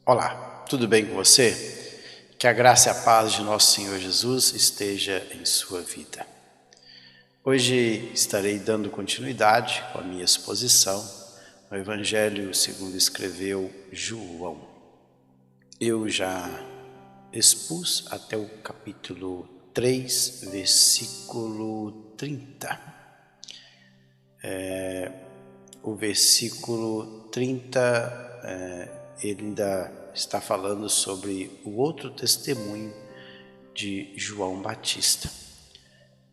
Olá, tudo bem com você? Que a graça e a paz de nosso Senhor Jesus esteja em sua vida. Hoje estarei dando continuidade com a minha exposição no Evangelho segundo escreveu João. Eu já expus até o capítulo 3, versículo 30. O versículo 30 ele ainda está falando sobre o outro testemunho de João Batista.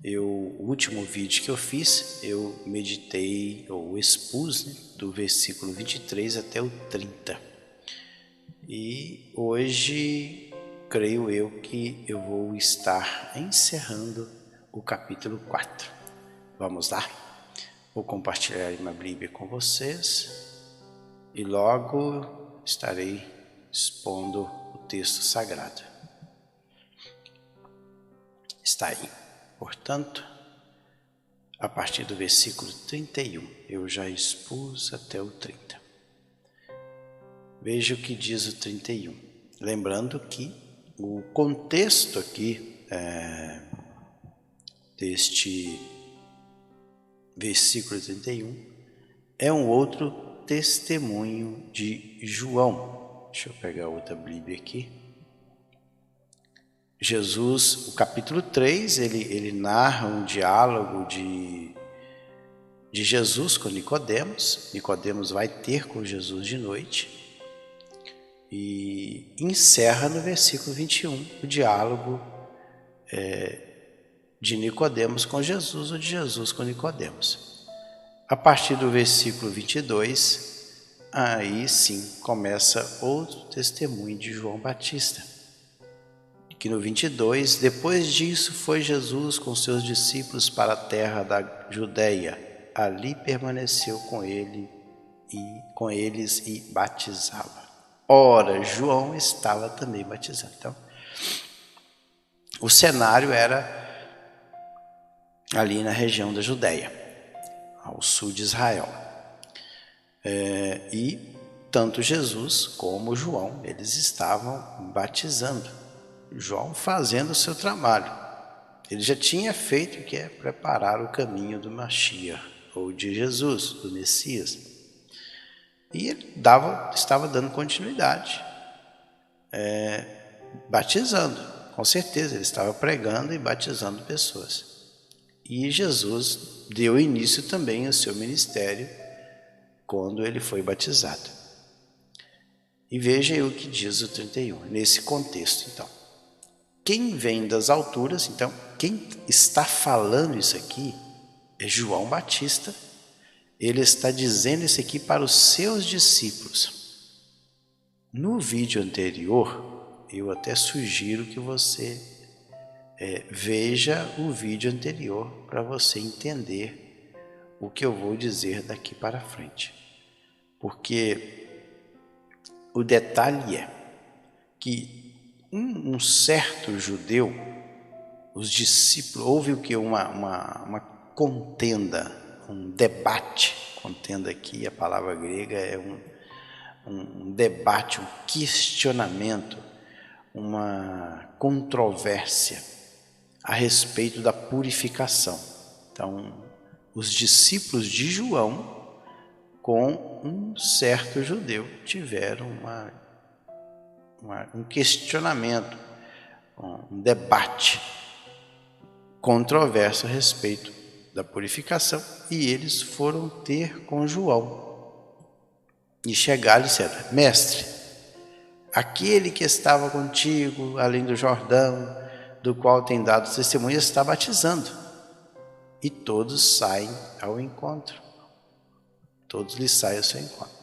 O último vídeo que eu fiz, eu meditei ou expus do versículo 23 até o 30. E hoje, creio eu que eu vou estar encerrando o capítulo 4. Vamos lá? Vou compartilhar uma Bíblia com vocês e logo estarei expondo o texto sagrado. Está aí. Portanto, a partir do versículo 31, eu já expus até o 30. Veja o que diz o 31. Lembrando que o contexto aqui deste versículo 31 é um outro testemunho de João. Deixa eu pegar outra Bíblia aqui. Jesus, o capítulo 3, ele narra um diálogo de Jesus com Nicodemos. Nicodemos vai ter com Jesus de noite. E encerra no versículo 21 o diálogo de Nicodemos com Jesus ou de Jesus com Nicodemos. A partir do versículo 22, aí sim começa outro testemunho de João Batista. Que no 22, depois disso foi Jesus com seus discípulos para a terra da Judeia. Ali permaneceu com eles e batizava. Ora, João estava também batizando. Então, o cenário era ali na região da Judeia, ao sul de Israel. E tanto Jesus como João, eles estavam batizando. João fazendo o seu trabalho. Ele já tinha feito o que é preparar o caminho do Mashiach, ou de Jesus, do Messias. E ele estava dando continuidade, batizando. Com certeza, ele estava pregando e batizando pessoas. E Jesus deu início também ao seu ministério quando ele foi batizado. E veja o que diz o 31, nesse contexto então. Quem vem das alturas, então, quem está falando isso aqui é João Batista. Ele está dizendo isso aqui para os seus discípulos. No vídeo anterior, eu até sugiro que você veja o vídeo anterior para você entender o que eu vou dizer daqui para frente. Porque o detalhe é que um certo judeu, os discípulos, houve o que? Uma contenda, um debate. Contenda aqui, a palavra grega é um debate, um questionamento, uma controvérsia a respeito da purificação. Então, os discípulos de João com um certo judeu tiveram um questionamento, um debate controverso a respeito da purificação, e eles foram ter com João e chegaram e disseram: mestre, aquele que estava contigo além do Jordão, do qual tem dado testemunho, está batizando, e todos saem ao encontro, todos lhe saem ao seu encontro.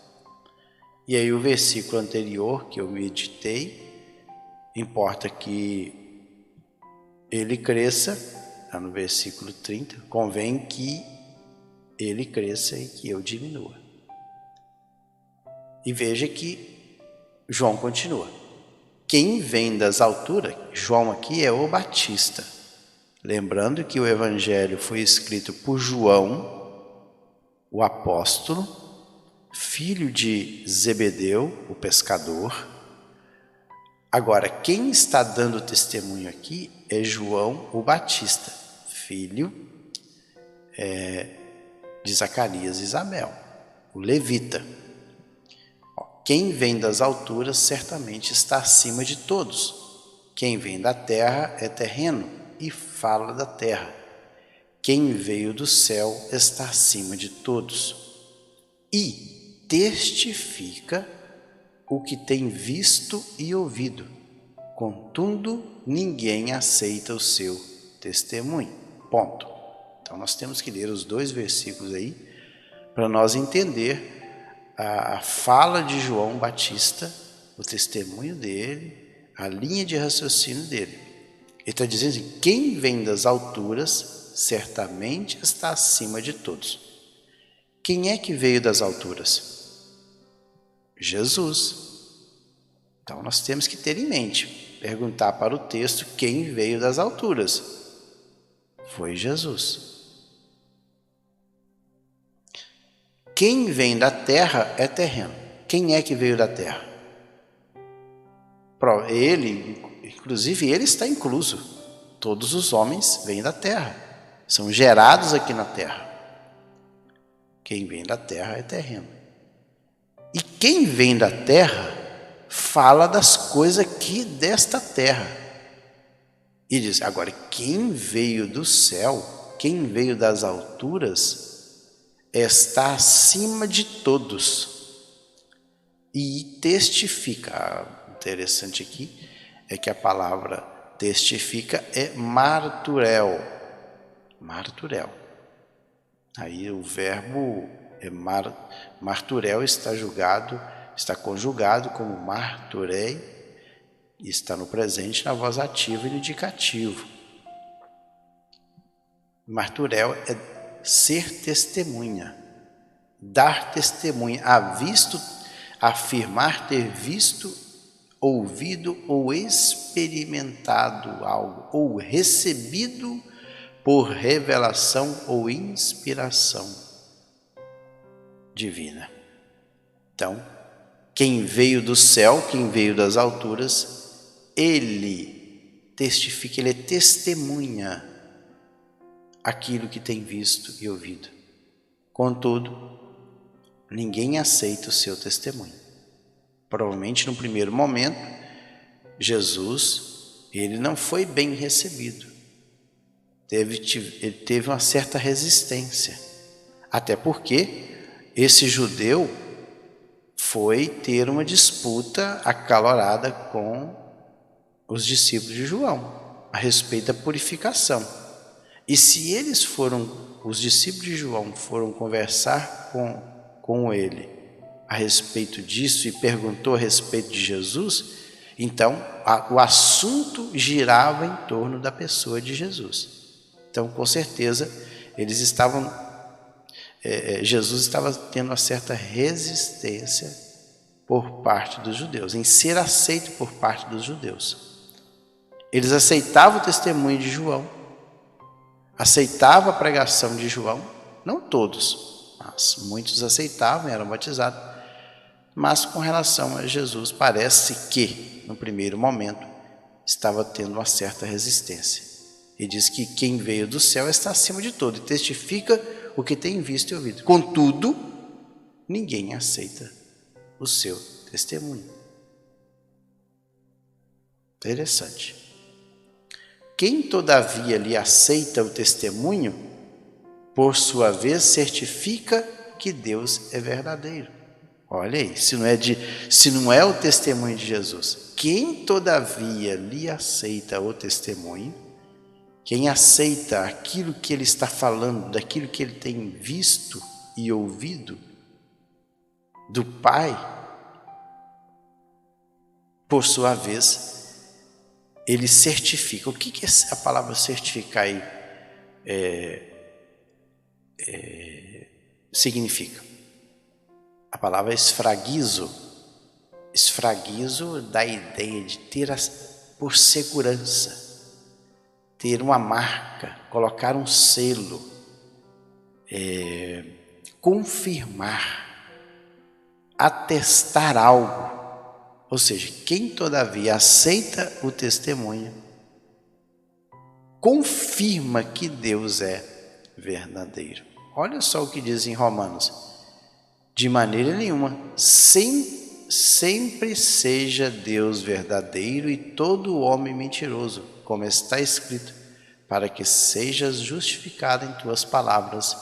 E aí o versículo anterior que eu meditei, importa que ele cresça, está no versículo 30, convém que ele cresça e que eu diminua. E veja que João continua. Quem vem das alturas, João aqui é o Batista. Lembrando que o Evangelho foi escrito por João, o apóstolo, filho de Zebedeu, o pescador, Agora, quem está dando testemunho aqui é João o Batista, filho de Zacarias e Isabel, o levita. Quem vem das alturas certamente está acima de todos. Quem vem da terra é terreno e fala da terra. Quem veio do céu está acima de todos e testifica o que tem visto e ouvido. Contudo, ninguém aceita o seu testemunho. Ponto. Então nós temos que ler os 2 versículos aí para nós entender a fala de João Batista, o testemunho dele, a linha de raciocínio dele. Ele está dizendo assim: quem vem das alturas certamente está acima de todos. Quem é que veio das alturas? Jesus. Então nós temos que ter em mente, perguntar para o texto quem veio das alturas. Foi Jesus. Quem vem da terra é terreno. Quem é que veio da terra? Ele, inclusive ele está incluso. Todos os homens vêm da terra, são gerados aqui na terra. Quem vem da terra é terreno. E quem vem da terra fala das coisas aqui desta terra. E diz, agora, quem veio do céu, quem veio das alturas, está acima de todos e testifica. Interessante aqui é que a palavra testifica é marturel. Marturel. Aí o verbo marturel está conjugado como marturei, e está no presente na voz ativa e no indicativo. Marturel é ser testemunha, dar testemunha, afirmar ter visto, ouvido ou experimentado algo, ou recebido por revelação ou inspiração divina. Então, quem veio do céu, quem veio das alturas, ele testifica, ele testemunha aquilo que tem visto e ouvido. Contudo, ninguém aceita o seu testemunho. Provavelmente no primeiro momento, Jesus, ele não foi bem recebido. Ele teve uma certa resistência. Até porque esse judeu foi ter uma disputa acalorada com os discípulos de João a respeito da purificação. E se os discípulos de João foram conversar com ele a respeito disso e perguntou a respeito de Jesus, então o assunto girava em torno da pessoa de Jesus. Então, com certeza, Jesus estava tendo uma certa resistência por parte dos judeus, em ser aceito por parte dos judeus. Eles aceitavam o testemunho de João, aceitavam a pregação de João, não todos, mas muitos aceitavam e eram batizados. Mas com relação a Jesus, parece que, no primeiro momento, estava tendo uma certa resistência. E diz que quem veio do céu está acima de todo e testifica o que tem visto e ouvido. Contudo, ninguém aceita o seu testemunho. Interessante. Quem, todavia, lhe aceita o testemunho, por sua vez, certifica que Deus é verdadeiro. Olha aí, se não é o testemunho de Jesus, quem, todavia, lhe aceita o testemunho, quem aceita aquilo que ele está falando, daquilo que ele tem visto e ouvido do Pai, por sua vez, ele certifica. O que é a palavra certificar aí significa? A palavra esfragizo. Esfragizo dá a ideia de ter por segurança, ter uma marca, colocar um selo, confirmar, atestar algo. Ou seja, quem todavia aceita o testemunho, confirma que Deus é verdadeiro. Olha só o que diz em Romanos: de maneira nenhuma, sempre seja Deus verdadeiro e todo homem mentiroso, como está escrito, para que sejas justificado em tuas palavras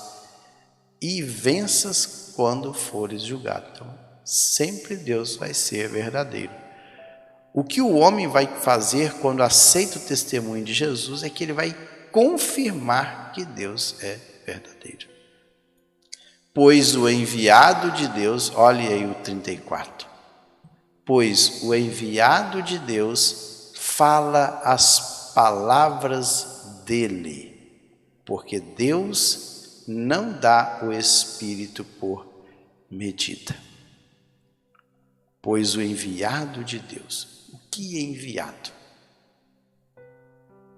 e venças quando fores julgado. Então, sempre Deus vai ser verdadeiro. O que o homem vai fazer quando aceita o testemunho de Jesus é que ele vai confirmar que Deus é verdadeiro. Pois o enviado de Deus, olhe aí o 34. Pois o enviado de Deus fala as palavras dele, porque Deus não dá o Espírito por medida. Pois o enviado de Deus. O que é enviado?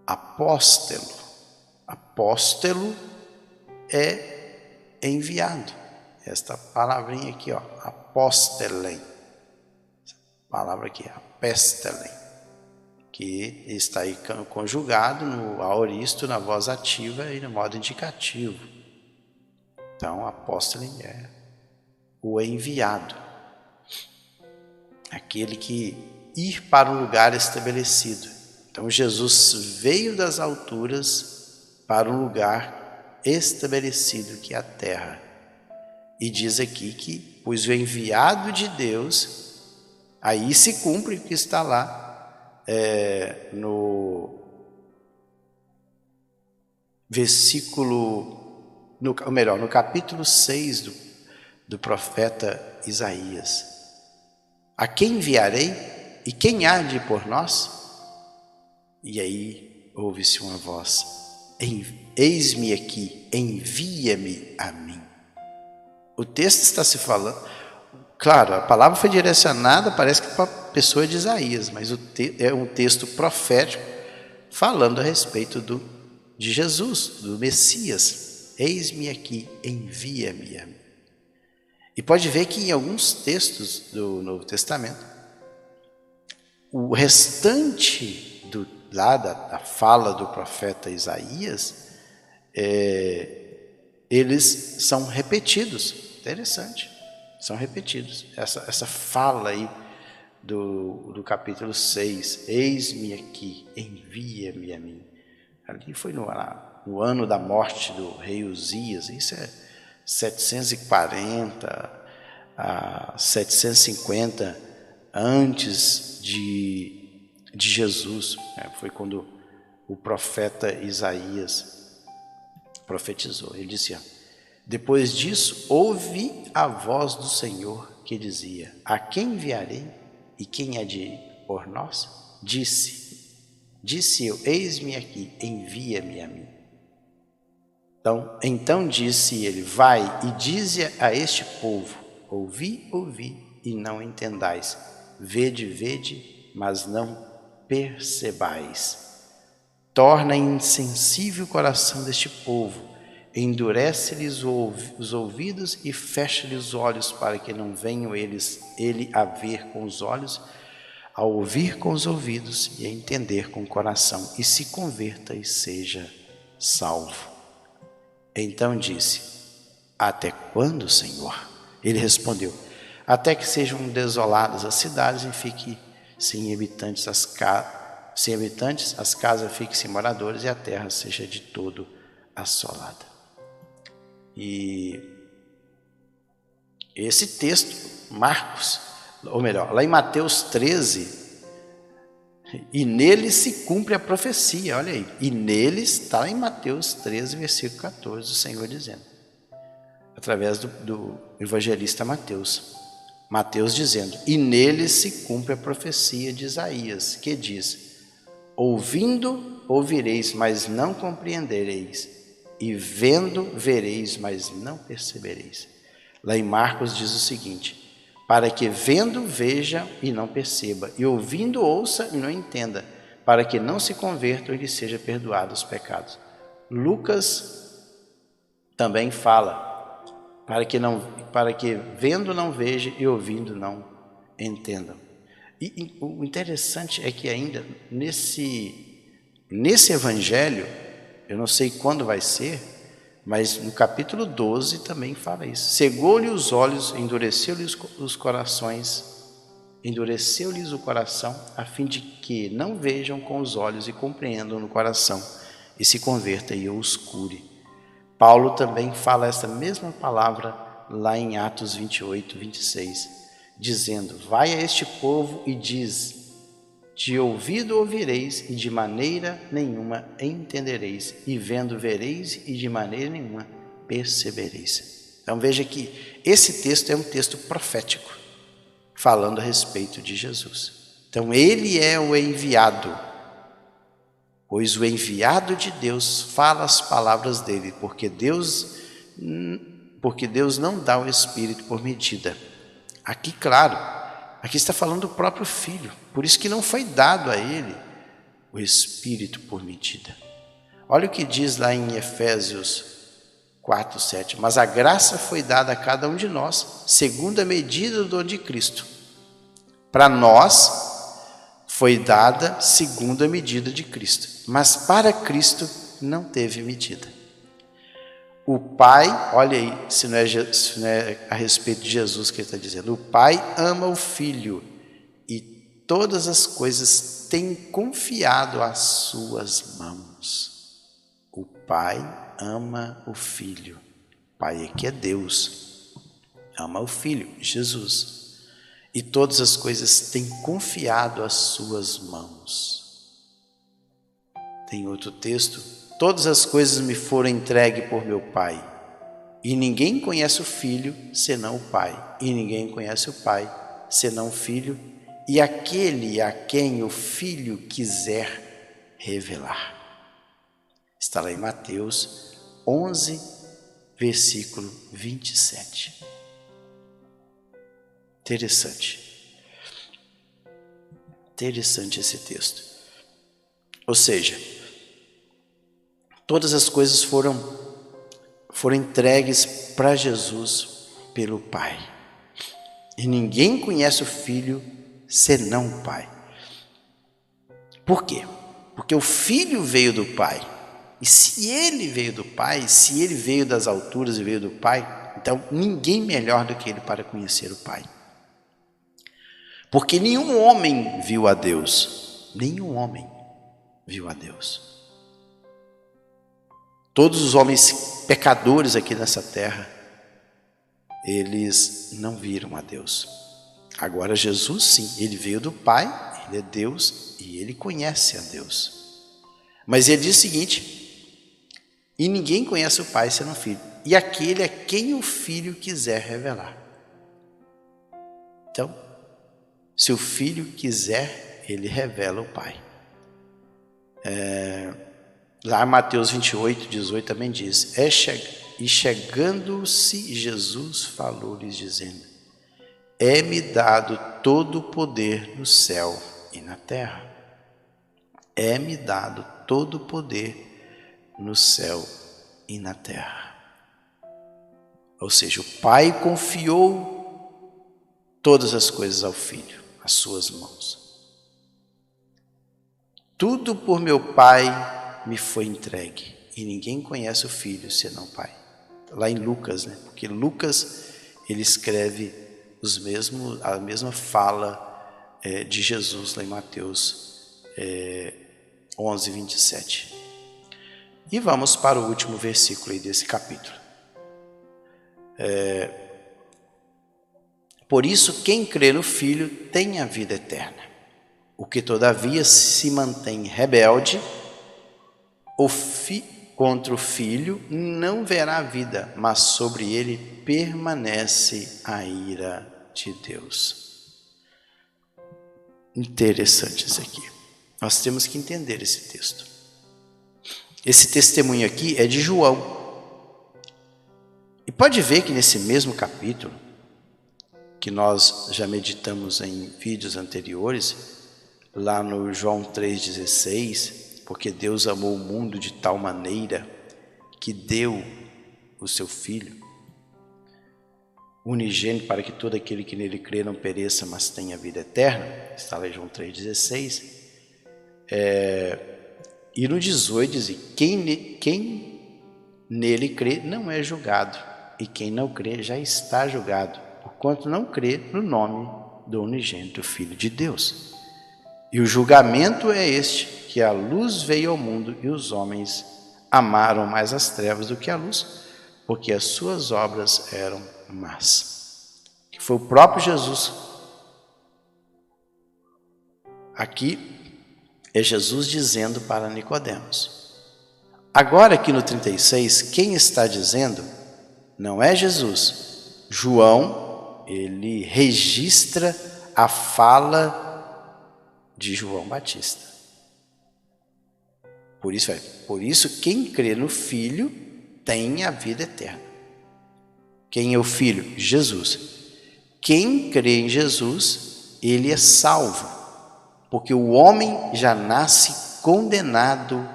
Apóstolo. Apóstolo é enviado. Esta palavrinha aqui, ó, apóstelen. Essa palavra aqui, apéstelen, que está aí conjugado no aoristo, na voz ativa e no modo indicativo. Então, apóstolo é o enviado, aquele que ir para um lugar estabelecido. Então, Jesus veio das alturas para um lugar estabelecido, que é a terra. E diz aqui que, pois o enviado de Deus, aí se cumpre o que está lá, no versículo, no capítulo 6 do profeta Isaías. A quem enviarei e quem há de ir por nós? E aí ouve-se uma voz: eis-me aqui, envia-me a mim. O texto está se falando, claro, a palavra foi direcionada, parece que para a pessoa de Isaías, mas é um texto profético falando a respeito de Jesus, do Messias. Eis-me aqui, envia-me a mim. E pode ver que em alguns textos do Novo Testamento, o restante da fala do profeta Isaías, eles são repetidos. Interessante, são repetidos. Essa fala aí do capítulo 6, eis-me aqui, envia-me a mim. Ali foi no ano da morte do rei Uzias, isso é 740 a 750 antes de Jesus, foi quando o profeta Isaías profetizou. Ele disse: depois disso, ouvi a voz do Senhor que dizia: a quem enviarei e quem há de ir por nós? Disse eu: eis-me aqui, envia-me a mim. Então disse ele: vai e dize a este povo: ouvi, e não entendais, vede, mas não percebais. Torna insensível o coração deste povo, endurece-lhes os ouvidos e fecha-lhes os olhos, para que não venham ele a ver com os olhos, a ouvir com os ouvidos e a entender com o coração, e se converta e seja salvo. Então disse: até quando, Senhor? Ele respondeu: até que sejam desoladas as cidades e fiquem sem habitantes as casas fiquem sem moradores e a terra seja de todo assolada. E esse texto, Marcos, ou melhor, lá em Mateus 13, e nele se cumpre a profecia, olha aí, e nele está em Mateus 13, versículo 14, o Senhor dizendo, através do evangelista Mateus dizendo: e nele se cumpre a profecia de Isaías, que diz: ouvindo, ouvireis, mas não compreendereis, e vendo, vereis, mas não percebereis. Lá em Marcos diz o seguinte: para que vendo veja e não perceba, e ouvindo ouça e não entenda, para que não se convertam e lhe seja perdoado os pecados. Lucas também fala: para que vendo não veja e ouvindo não entendam. E o interessante é que ainda nesse evangelho, eu não sei quando vai ser, mas no capítulo 12 também fala isso. Cegou-lhe os olhos, endureceu-lhes os corações, endureceu-lhes o coração, a fim de que não vejam com os olhos e compreendam no coração, e se converta e os cure. Paulo também fala essa mesma palavra lá em Atos 28, 26, dizendo: vai a este povo e diz: de ouvido ouvireis e de maneira nenhuma entendereis, e vendo vereis e de maneira nenhuma percebereis. Então veja que esse texto é um texto profético, falando a respeito de Jesus. Então ele é o enviado, pois o enviado de Deus fala as palavras dele, porque Deus não dá o Espírito por medida. Aqui, claro, aqui está falando do próprio Filho, por isso que não foi dado a ele o Espírito por medida. Olha o que diz lá em Efésios 4, 7. Mas a graça foi dada a cada um de nós, segundo a medida do dom de Cristo. Para nós foi dada segundo a medida de Cristo, mas para Cristo não teve medida. O Pai, olha aí, se não é a respeito de Jesus que ele está dizendo, o Pai ama o Filho e todas as coisas tem confiado às suas mãos. O Pai ama o Filho. O Pai aqui é Deus. Ama o Filho, Jesus. E todas as coisas têm confiado às suas mãos. Tem outro texto. Todas as coisas me foram entregues por meu Pai. E ninguém conhece o Filho, senão o Pai. E ninguém conhece o Pai, senão o Filho. E aquele a quem o Filho quiser revelar. Está lá em Mateus 11, versículo 27. Interessante esse texto. Ou seja, todas as coisas foram entregues para Jesus pelo Pai. E ninguém conhece o Filho senão o Pai. Por quê? Porque o Filho veio do Pai. E se ele veio do Pai, se ele veio das alturas e veio do Pai, então ninguém melhor do que ele para conhecer o Pai. Porque nenhum homem viu a Deus. Nenhum homem viu a Deus. Todos os homens pecadores aqui nessa terra, eles não viram a Deus. Agora Jesus sim, ele veio do Pai, ele é Deus e ele conhece a Deus. Mas ele diz o seguinte: e ninguém conhece o Pai senão o Filho, e aquele é quem o Filho quiser revelar. Então, se o Filho quiser, ele revela o Pai. Lá em Mateus 28, 18 também diz: e chegando-se Jesus falou-lhes dizendo: é-me dado todo o poder no céu e na terra. É-me dado todo o poder no céu e na terra. Ou seja, o Pai confiou todas as coisas ao Filho, às suas mãos. Tudo por meu Pai me foi entregue, e ninguém conhece o Filho senão o Pai. Lá em Lucas, né? Porque Lucas, ele escreve a mesma fala de Jesus lá em Mateus 11, 27. E vamos para o último versículo aí desse capítulo. Por isso, quem crê no Filho tem a vida eterna. O que todavia se mantém rebelde contra o Filho não verá a vida, mas sobre ele permanece a ira de Deus. Interessante isso aqui. Nós temos que entender esse texto. Esse testemunho aqui é de João. E pode ver que nesse mesmo capítulo, que nós já meditamos em vídeos anteriores, lá no João 3,16, porque Deus amou o mundo de tal maneira que deu o seu Filho. unigênito para que todo aquele que nele crê não pereça, mas tenha vida eterna. Está lá em João 3,16. E no 18 diz: quem nele crê não é julgado, e quem não crê já está julgado, porquanto não crê no nome do unigênito Filho de Deus. E o julgamento é este, que a luz veio ao mundo e os homens amaram mais as trevas do que a luz, porque as suas obras eram más. Que foi o próprio Jesus. Aqui é Jesus dizendo para Nicodemos. Agora aqui no 36, quem está dizendo não é Jesus. João, ele registra a fala de João Batista. Por isso quem crê no Filho tem a vida eterna. Quem é o Filho? Jesus. Quem crê em Jesus, ele é salvo, porque o homem já nasce condenado,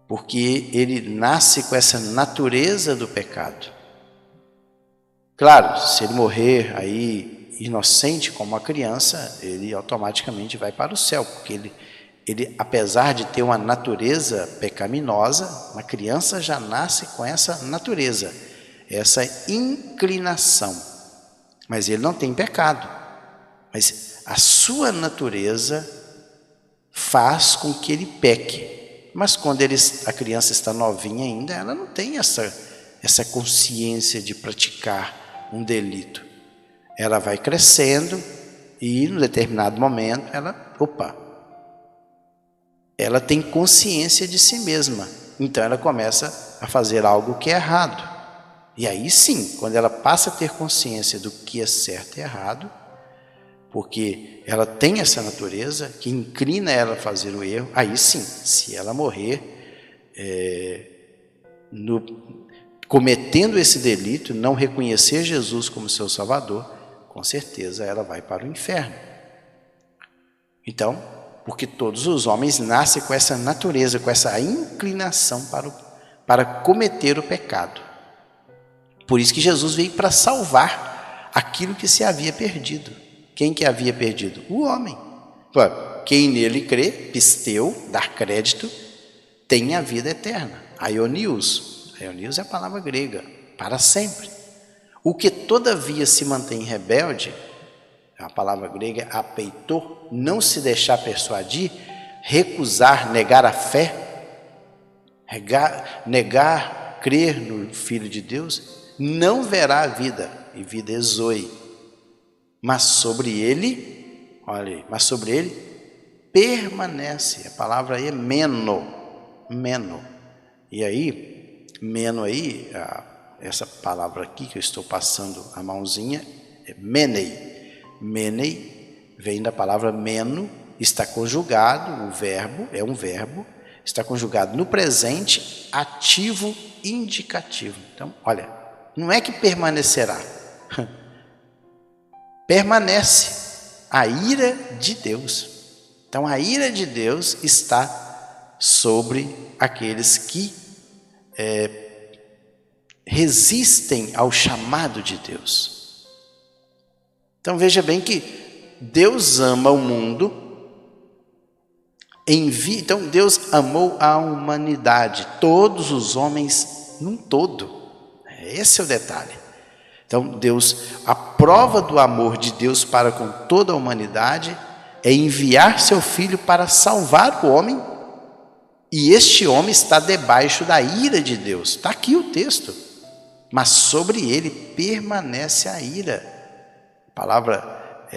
porque ele nasce com essa natureza do pecado. Claro, se ele morrer aí inocente como uma criança, ele automaticamente vai para o céu, porque ele, apesar de ter uma natureza pecaminosa, uma criança já nasce com essa natureza, essa inclinação. Mas ele não tem pecado. Mas a sua natureza faz com que ele peque. Mas quando a criança está novinha ainda, ela não tem essa consciência de praticar um delito. Ela vai crescendo e, em determinado momento, ela tem consciência de si mesma. Então, ela começa a fazer algo que é errado. E aí sim, quando ela passa a ter consciência do que é certo e errado, porque ela tem essa natureza que inclina ela a fazer o erro, aí sim, se ela morrer cometendo esse delito, não reconhecer Jesus como seu Salvador, com certeza ela vai para o inferno. Então, porque todos os homens nascem com essa natureza, com essa inclinação para cometer o pecado. Por isso que Jesus veio para salvar aquilo que se havia perdido. Quem que havia perdido? O homem. Quem nele crê, pisteu, dar crédito, tem a vida eterna. Aionios. Aionios é a palavra grega, para sempre. O que todavia se mantém rebelde, a palavra grega apeitor, não se deixar persuadir, recusar, negar a fé, negar, crer no Filho de Deus, não verá a vida, e vida é zoe. Mas sobre ele, olha aí, mas sobre ele permanece, a palavra aí é meno. E aí, meno aí, essa palavra aqui que eu estou passando a mãozinha, é menei. Menei vem da palavra meno, está conjugado, o verbo, é um verbo, está conjugado no presente, ativo, indicativo. Então, olha, não é que permanecerá, permanece a ira de Deus. Então, a ira de Deus está sobre aqueles que resistem ao chamado de Deus. Então, veja bem que Deus ama o mundo, então Deus amou a humanidade, todos os homens num todo. Esse é o detalhe. Então, a prova do amor de Deus para com toda a humanidade é enviar seu Filho para salvar o homem, e este homem está debaixo da ira de Deus. Está aqui o texto. Mas sobre ele permanece a ira. A palavra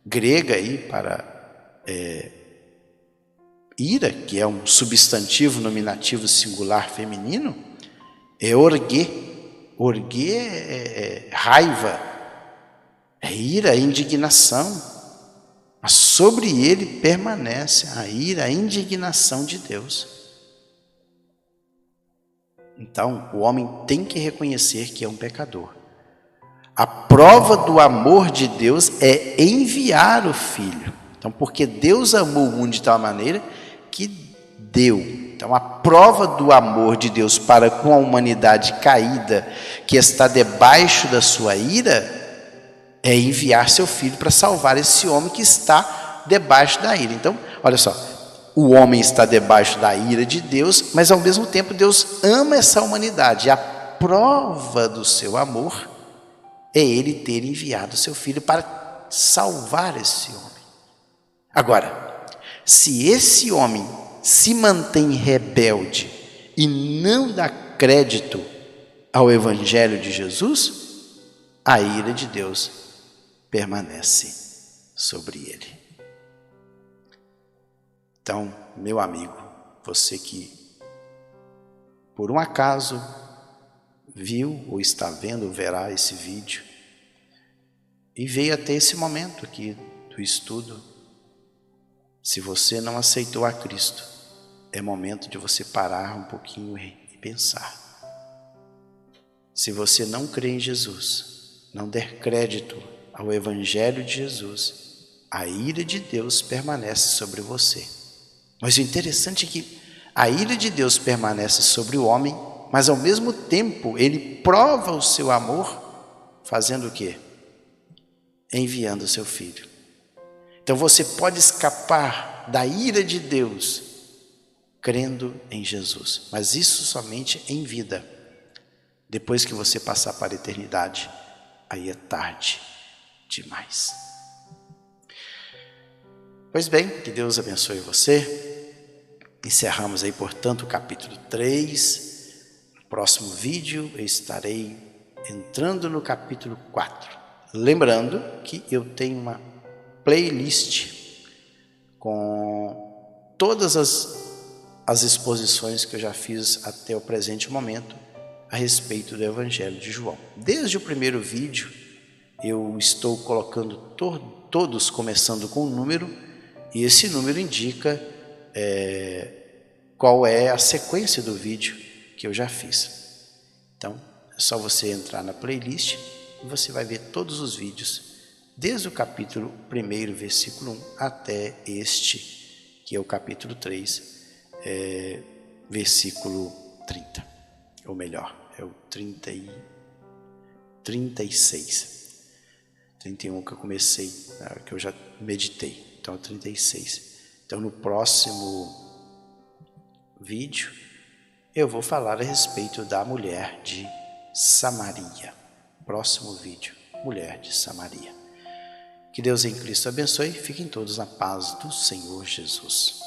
grega aí para ira, que é um substantivo nominativo singular feminino, é orgue. Orgue é raiva, é ira, é indignação. Mas sobre ele permanece a ira, a indignação de Deus. Então, o homem tem que reconhecer que é um pecador. A prova do amor de Deus é enviar o Filho. Então, porque Deus amou o mundo de tal maneira que deu. Então, a prova do amor de Deus para com a humanidade caída, que está debaixo da sua ira, é enviar seu filho para salvar esse homem que está debaixo da ira. Então, olha só, o homem está debaixo da ira de Deus, mas ao mesmo tempo Deus ama essa humanidade. E a prova do seu amor é ele ter enviado seu filho para salvar esse homem. Agora, se esse homem se mantém rebelde e não dá crédito ao evangelho de Jesus, a ira de Deus permanece sobre ele. Então, meu amigo, você que por um acaso viu ou está vendo ou verá esse vídeo e veio até esse momento aqui do estudo, se você não aceitou a Cristo, é momento de você parar um pouquinho e pensar. Se você não crê em Jesus, não der crédito ao evangelho de Jesus, a ira de Deus permanece sobre você. Mas o interessante é que a ira de Deus permanece sobre o homem, mas ao mesmo tempo ele prova o seu amor fazendo o quê? Enviando o seu filho. Então você pode escapar da ira de Deus crendo em Jesus, mas isso somente em vida. Depois que você passar para a eternidade, aí é tarde demais. Pois bem, que Deus abençoe você. Encerramos aí, portanto, o capítulo 3. No próximo vídeo eu estarei entrando no capítulo 4. Lembrando que eu tenho uma playlist com todas as exposições que eu já fiz até o presente momento a respeito do Evangelho de João. Desde o primeiro vídeo eu estou colocando todos começando com um número, e esse número indica qual é a sequência do vídeo que eu já fiz. Então é só você entrar na playlist e você vai ver todos os vídeos, desde o capítulo 1, versículo 1, até este, que é o capítulo 3, versículo 30. Ou melhor, é o 36. 31 que eu comecei, que eu já meditei. Então é o 36. Então no próximo vídeo eu vou falar a respeito da mulher de Samaria. Próximo vídeo, mulher de Samaria. Que Deus em Cristo abençoe. Fiquem todos na paz do Senhor Jesus.